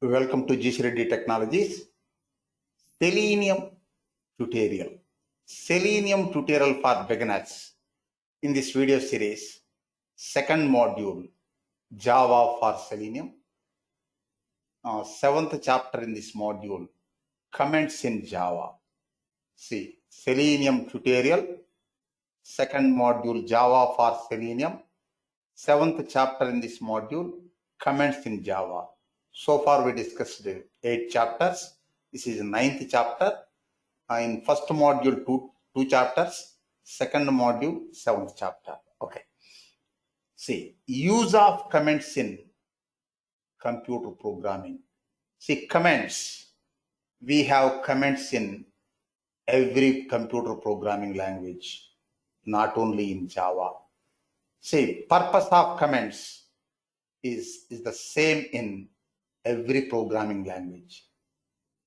Welcome to GC Reddy Technologies. Selenium tutorial. Selenium tutorial for beginners. In this video series, second module, Java for Selenium. Seventh chapter in this module, comments in Java. See, Selenium tutorial, second module, Java for Selenium. Seventh chapter in this module, comments in Java. So far we discussed 8 chapters. This is 9th chapter. In first module, two chapters. Second module, 7th chapter. Okay. See, use of comments in computer programming. See, comments. We have comments in every computer programming language, not only in Java. See, purpose of comments is the same in every programming language.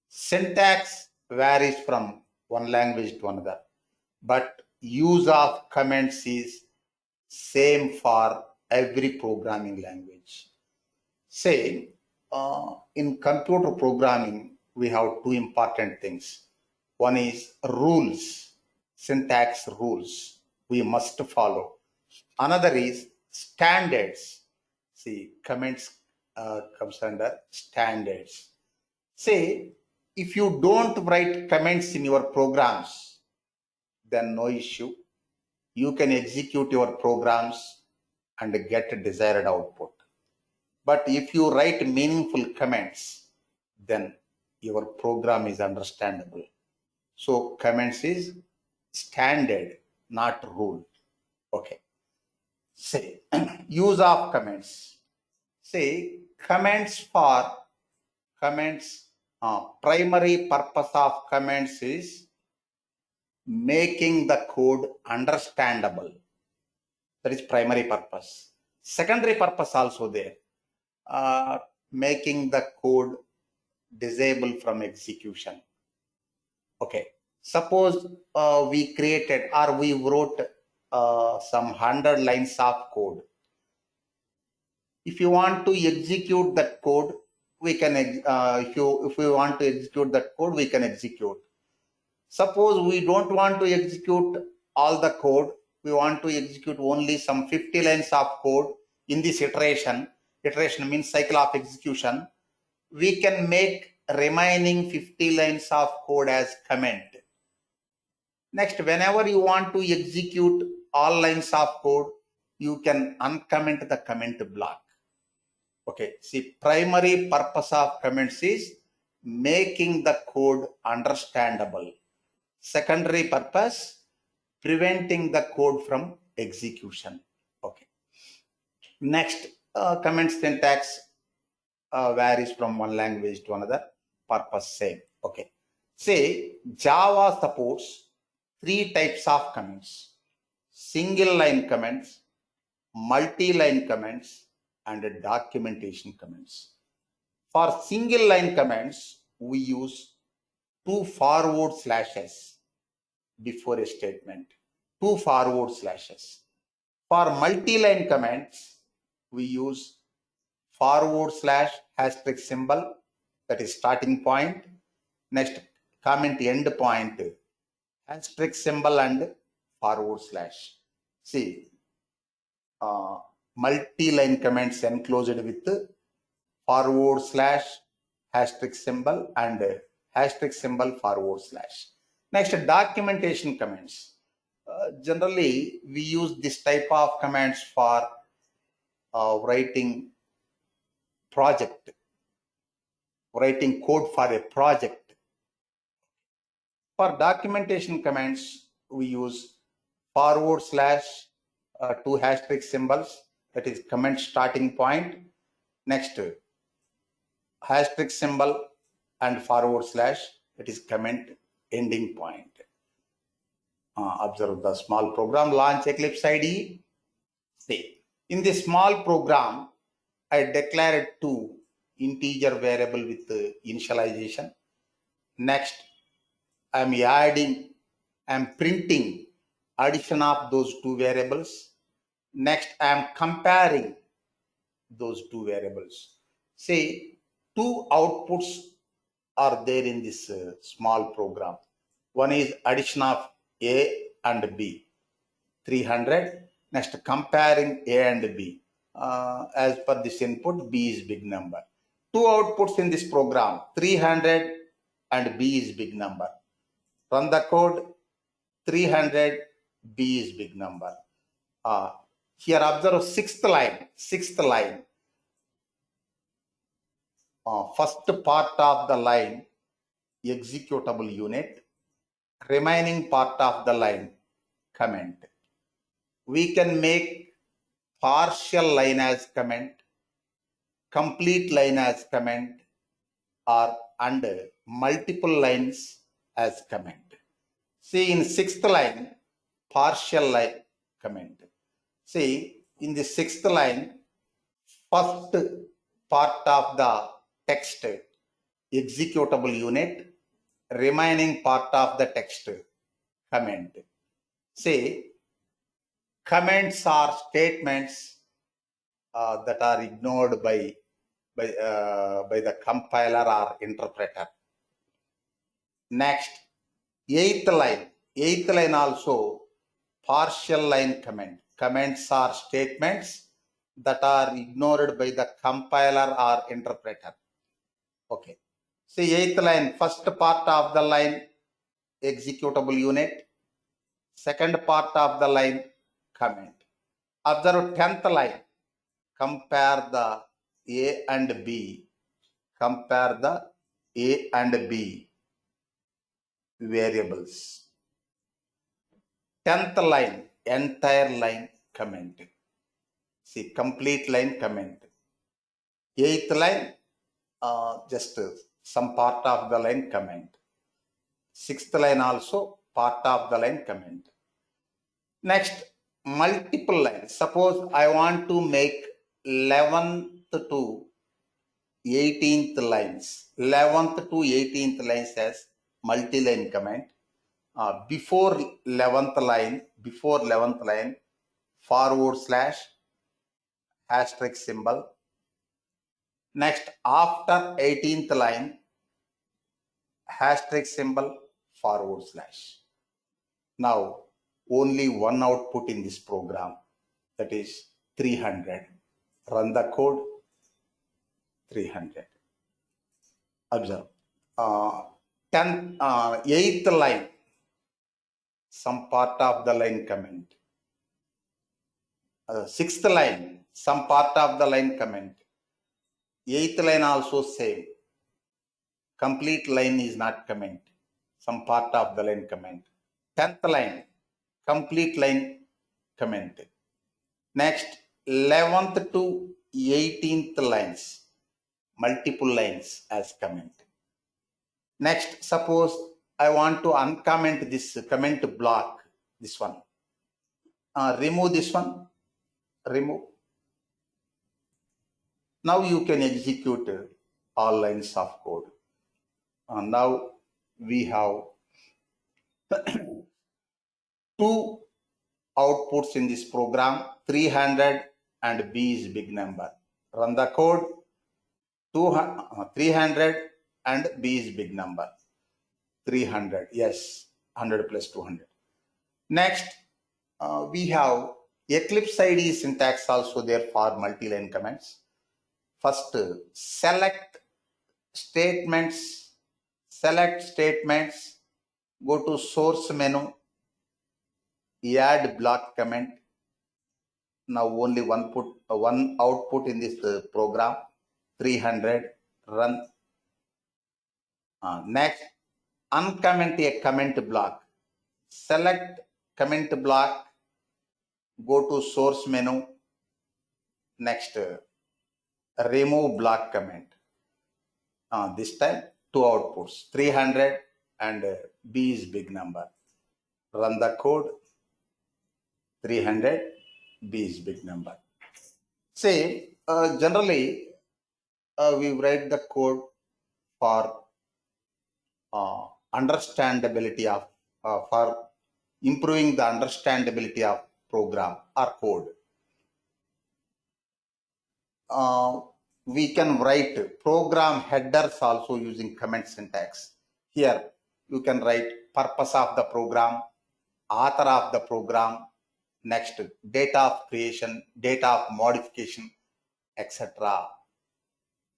Syntax varies from one language to another, but use of comments is same for every programming language. Say, in computer programming, we have two important things. One is rules, syntax rules we must follow. Another is standards. See, comments comes under standards. Say, if you don't write comments in your programs, then no issue. You can execute your programs and get a desired output. But if you write meaningful comments, then your program is understandable. So comments is standard, not rule. Okay. Say, use of comments. Say, comments, primary purpose of comments is making the code understandable. That is primary purpose. Secondary purpose also there. Making the code disable from execution. Okay. Suppose we created or we wrote some 100 lines of code. If you want to execute that code, we can. If we want to execute that code, we can execute. Suppose we don't want to execute all the code. We want to execute only some 50 lines of code in this iteration. Iteration means cycle of execution. We can make remaining 50 lines of code as comment. Next, whenever you want to execute all lines of code, you can uncomment the comment block. Okay, see, primary purpose of comments is making the code understandable. Secondary purpose, preventing the code from execution. Okay. Next, comment syntax varies from one language to another. Purpose same. Okay. Say Java supports 3 types of comments: single line comments, multi-line comments, and documentation comments. For single line comments, we use 2 forward slashes before a statement. 2 forward slashes. For multi-line comments, we use forward slash asterisk symbol, that is starting point. Next, comment end point, asterisk symbol and forward slash. See, multi-line comments enclosed with forward slash asterisk symbol and asterisk symbol forward slash. Next, documentation comments. Generally, we use this type of comments for writing code for a project. For documentation comments, we use forward slash 2 asterisk symbols, that is comment starting point. Next, asterisk symbol and forward slash, that is comment ending point. Observe the small program, launch Eclipse IDE. See, in this small program, I declared 2 integer variable with initialization. Next, I am printing addition of those 2 variables. Next, I am comparing those 2 variables. Say two outputs are there in this small program. One is addition of A and B, 300. Next, comparing A and B. As per this input, B is big number. Two outputs in this program, 300 and B is big number. Run the code, 300, B is big number. Here observe sixth line. First part of the line, executable unit. Remaining part of the line, comment. We can make partial line as comment, complete line as comment, or and multiple lines as comment. See, in sixth line, partial line comment. See, in the sixth line, first part of the text, executable unit, remaining part of the text, comment. See, comments are statements that are ignored by the compiler or interpreter. Next, eighth line also partial line comment. Comments are statements that are ignored by the compiler or interpreter. Okay. See, eighth line, first part of the line, executable unit. Second part of the line, comment. Observe 10th line. Compare the A and B. Compare the A and B variables. 10th line, entire line comment. See, complete line comment. 8th line, just some part of the line comment. 6th line also part of the line comment. Next, multiple lines. Suppose I want to make 11th to 18th lines. 11th to 18th lines as multi-line comment. Before 11th line, forward slash, asterisk symbol. Next, after 18th line, asterisk symbol, forward slash. Now, only one output in this program, that is 300. Run the code, 300. Observe. 8th line, some part of the line comment. 6th line, some part of the line comment. 8th line also same. Complete line is not comment. Some part of the line comment. 10th line, complete line comment. Next, 11th to 18th lines, multiple lines as comment. Next, suppose I want to uncomment this comment block, this one. Remove this one, remove. Now you can execute all lines of code. Now we have two outputs in this program, 300 and B is big number. Run the code, 300 and B is big number. 300, yes, 100 plus 200. Next, we have Eclipse IDE syntax also there for multi-line comments. First, select statements, go to source menu, add block comment. Now only one output in this program, 300, run. Next, uncomment a comment block. Select comment block, go to source menu. Next, remove block comment. This time two outputs, 300 and B is big number. Run the code, 300, B is big number. Say, generally, we write the code for understandability of, for improving the understandability of program or code. we can write program headers also using comment syntax. Here you can write purpose of the program, author of the program, next date of creation, date of modification, etc.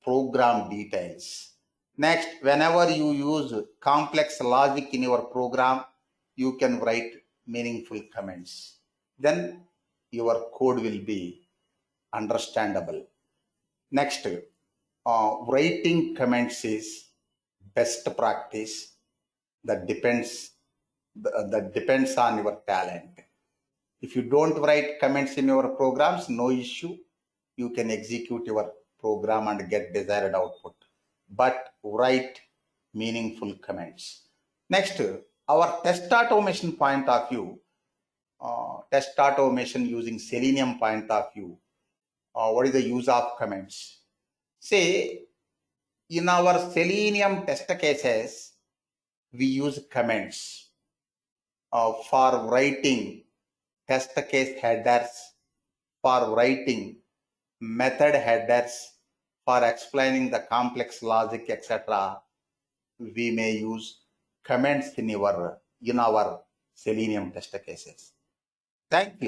Program details. Next, whenever you use complex logic in your program, you can write meaningful comments. Then your code will be understandable. Next, writing comments is best practice that depends on your talent. If you don't write comments in your programs, no issue. You can execute your program and get desired output. But write meaningful comments. Next, our test automation point of view, test automation using Selenium point of view, what is the use of comments? Say, in our Selenium test cases, we use comments for writing test case headers, for writing method headers, for explaining the complex logic, etc. We may use comments in our Selenium test cases. Thank you.